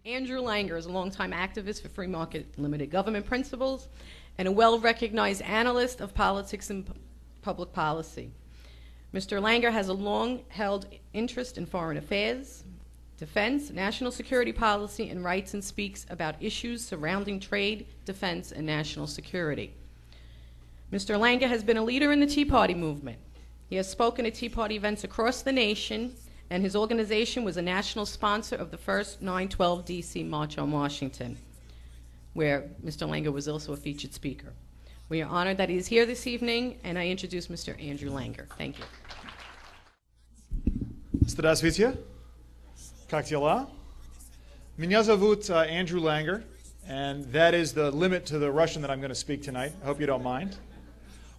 Andrew Langer is a longtime activist for free market limited government principles and a well-recognized analyst of politics and public policy. Mr. Langer has a long-held interest in foreign affairs, defense, national security policy, and rights, and speaks about issues surrounding trade, defense, and national security. Mr. Langer has been a leader in the Tea Party movement. He has spoken at Tea Party events across the nation, and his organization was a national sponsor of the first 9/12 DC March on Washington, where Mr. Langer was also a featured speaker. We are honored that he is here this evening, and I introduce Mr. Andrew Langer. Thank you. Здравствуйте. Как дела? Меня зовут Andrew Langer, and that is the limit to the Russian that I'm going to speak tonight. I hope you don't mind.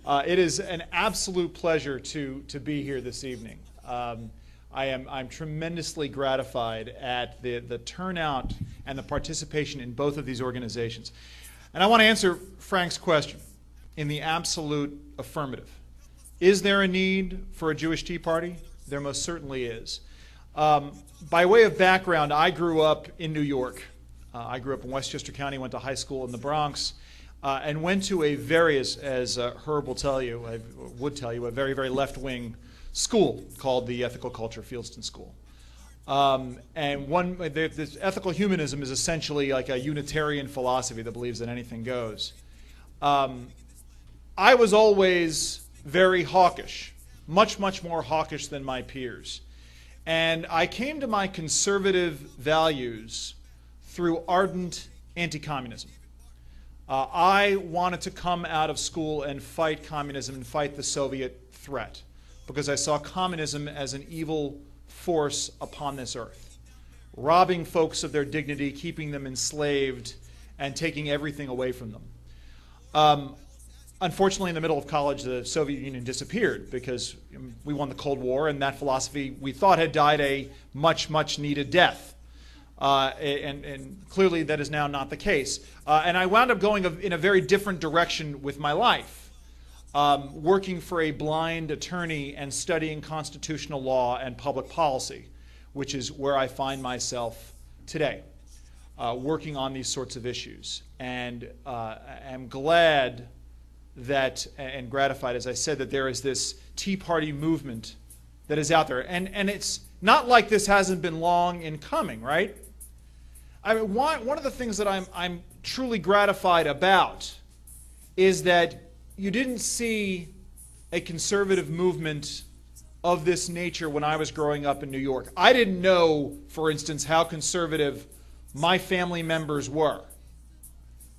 It is an absolute pleasure to be here this evening. I'm tremendously gratified at the turnout and the participation in both of these organizations. And I want to answer Frank's question in the absolute affirmative. Is there a need for a Jewish Tea Party? There most certainly is. By way of background, I grew up in New York. I grew up in Westchester County, went to high school in the Bronx, and went to a various, as Herb will tell you, a very, very left-wing school called the Ethical Culture Fieldston School. And this ethical humanism is essentially like a Unitarian philosophy that believes that anything goes. I was always very hawkish, much more hawkish than my peers. And I came to my conservative values through ardent anti-communism. I wanted to come out of school and fight communism and fight the Soviet threat, because I saw communism as an evil force upon this earth, robbing folks of their dignity, keeping them enslaved, and taking everything away from them. Unfortunately, in the middle of college, the Soviet Union disappeared because we won the Cold War, and that philosophy we thought had died a much needed death. And clearly that is now not the case. And I wound up going in a very different direction with my life. Working for a blind attorney and studying constitutional law and public policy, which is where I find myself today, working on these sorts of issues. And I'm glad that, and gratified, as I said, that there is this Tea Party movement that is out there. And it's not like this hasn't been long in coming, right? I mean, one of the things that I'm truly gratified about is that you didn't see a conservative movement of this nature when I was growing up in New York. I didn't know, for instance, how conservative my family members were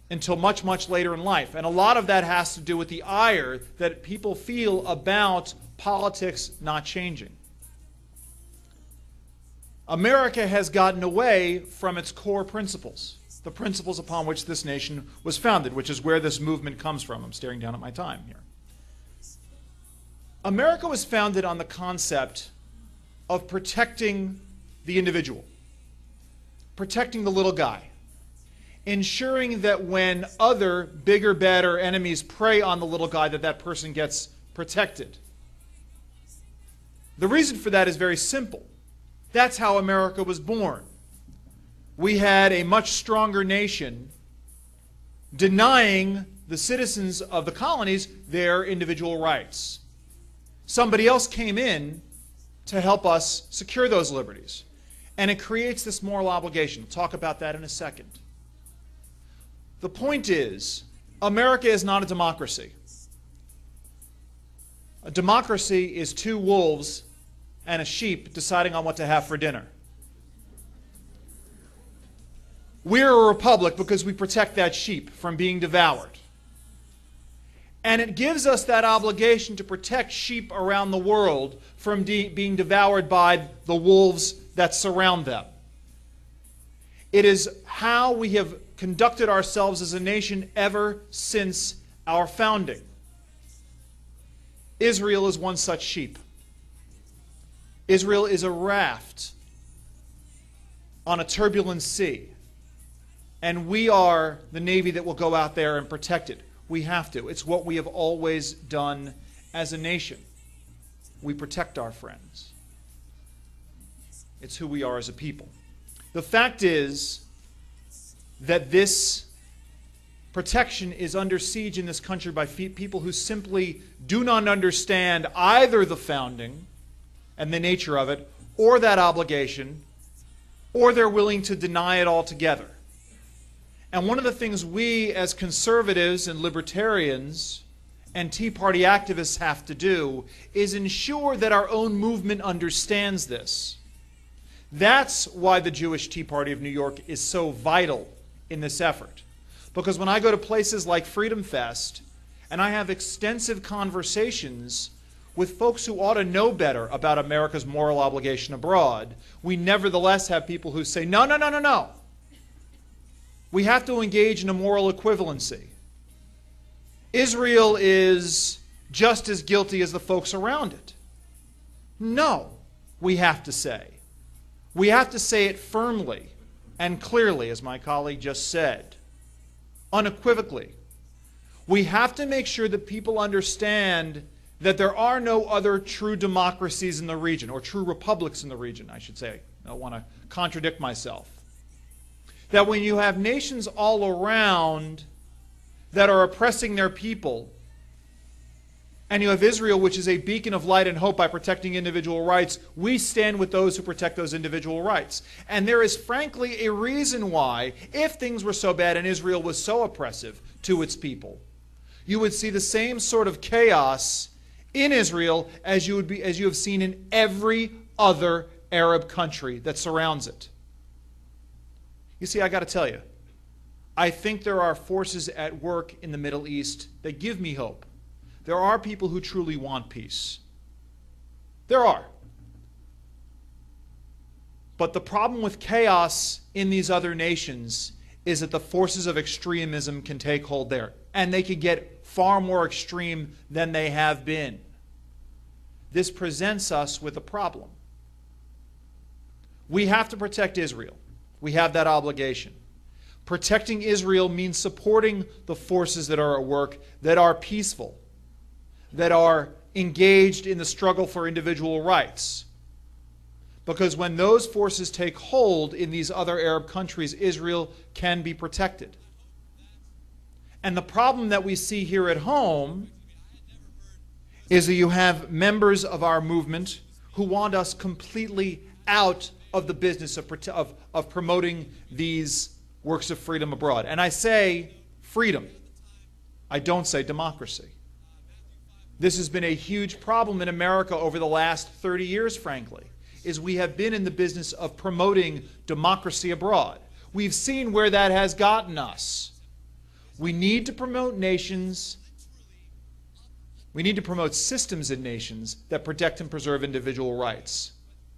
until much later in life. And a lot of that has to do with the ire that people feel about politics not changing. America has gotten away from its core principles, the principles upon which this nation was founded, which is where this movement comes from. I'm staring down at my time here. America was founded on the concept of protecting the individual, protecting the little guy, ensuring that when other bigger, badder enemies prey on the little guy, that person gets protected. The reason for that is very simple. That's how America was born. We had a much stronger nation denying the citizens of the colonies their individual rights. Somebody else came in to help us secure those liberties. And it creates this moral obligation. We'll talk about that in a second. The point is, America is not a democracy. A democracy is two wolves and a sheep deciding on what to have for dinner. We're a republic because we protect that sheep from being devoured. And it gives us that obligation to protect sheep around the world from being devoured by the wolves that surround them. It is how we have conducted ourselves as a nation ever since our founding. Israel is one such sheep. Israel is a raft on a turbulent sea. And we are the Navy that will go out there and protect it. We have to. It's what we have always done as a nation. We protect our friends. It's who we are as a people. The fact is that this protection is under siege in this country by people who simply do not understand either the founding and the nature of it, or that obligation, or they're willing to deny it altogether. And one of the things we as conservatives and libertarians and Tea Party activists have to do is ensure that our own movement understands this. That's why the Jewish Tea Party of New York is so vital in this effort. Because when I go to places like Freedom Fest, and I have extensive conversations with folks who ought to know better about America's moral obligation abroad, we nevertheless have people who say, no, no, no, no, no. We have to engage in a moral equivalency. Israel is just as guilty as the folks around it. No, we have to say. We have to say it firmly and clearly, as my colleague just said, unequivocally. We have to make sure that people understand that there are no other true democracies in the region, or true republics in the region, I should say. I don't want to contradict myself. That when you have nations all around that are oppressing their people, and you have Israel, which is a beacon of light and hope by protecting individual rights, we stand with those who protect those individual rights. And there is frankly a reason why, if things were so bad and Israel was so oppressive to its people, you would see the same sort of chaos in Israel as you have seen in every other Arab country that surrounds it. You see, I got to tell you, I think there are forces at work in the Middle East that give me hope. There are people who truly want peace. There are. But the problem with chaos in these other nations is that the forces of extremism can take hold there. And they can get far more extreme than they have been. This presents us with a problem. We have to protect Israel. We have that obligation. Protecting Israel means supporting the forces that are at work, that are peaceful, that are engaged in the struggle for individual rights. Because when those forces take hold in these other Arab countries, Israel can be protected. And the problem that we see here at home is that you have members of our movement who want us completely out of the business of promoting these works of freedom abroad. And I say freedom. I don't say democracy. This has been a huge problem in America over the last 30 years, frankly, is we have been in the business of promoting democracy abroad. We've seen where that has gotten us. We need to promote nations. We need to promote systems in nations that protect and preserve individual rights.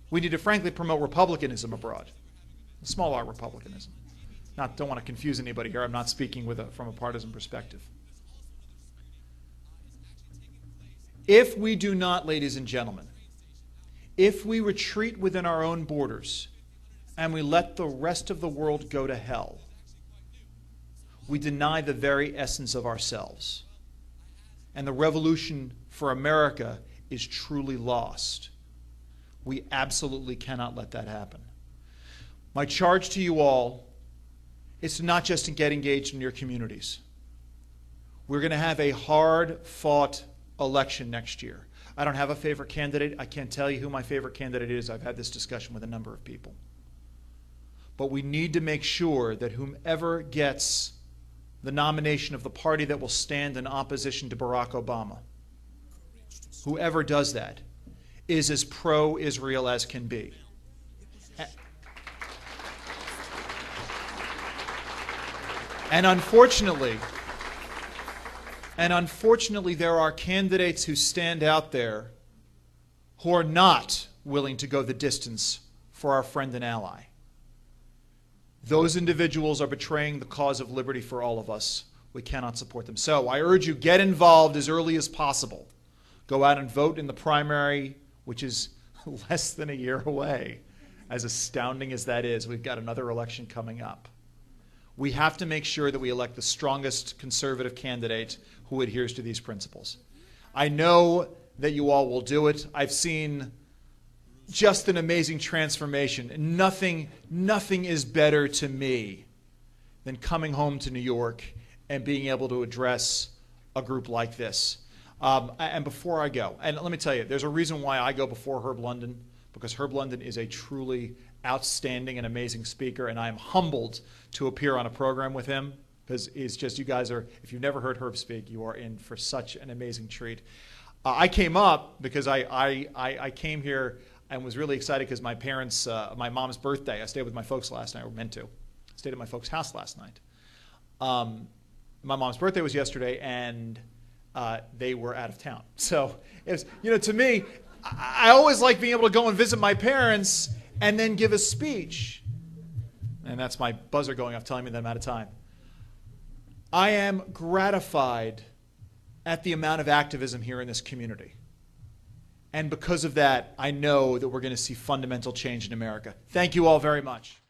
We need to, frankly, promote republicanism abroad. Small r republicanism. Don't want to confuse anybody here. I'm not speaking from a partisan perspective. If we do not, ladies and gentlemen, if we retreat within our own borders and we let the rest of the world go to hell, we deny the very essence of ourselves. And the revolution for America is truly lost. We absolutely cannot let that happen. My charge to you all is to not just get engaged in your communities. We're going to have a hard-fought election next year. I don't have a favorite candidate. I can't tell you who my favorite candidate is. I've had this discussion with a number of people. But we need to make sure that whomever gets the nomination of the party that will stand in opposition to Barack Obama, whoever does that, is as pro-Israel as can be. And unfortunately, there are candidates who stand out there who are not willing to go the distance for our friend and ally. Those individuals are betraying the cause of liberty for all of us. We cannot support them. So I urge you, get involved as early as possible. Go out and vote in the primary, which is less than a year away. As astounding as that is, we've got another election coming up. We have to make sure that we elect the strongest conservative candidate who adheres to these principles. I know that you all will do it. I've seen just an amazing transformation. Nothing is better to me than coming home to New York and being able to address a group like this. And before I go, and let me tell you, there's a reason why I go before Herb London, because Herb London is a truly outstanding and amazing speaker, and I am humbled to appear on a program with him, because it's just, you guys are, if you've never heard Herb speak, you are in for such an amazing treat. I came up because I came here and was really excited because my parents, my mom's birthday, I stayed with my folks last night, or meant to. I stayed at my folks' house last night. My mom's birthday was yesterday, and they were out of town. So, it was, you know, to me, I always like being able to go and visit my parents and then give a speech. And that's my buzzer going off telling me that I'm out of time. I am gratified at the amount of activism here in this community. And because of that, I know that we're going to see fundamental change in America. Thank you all very much.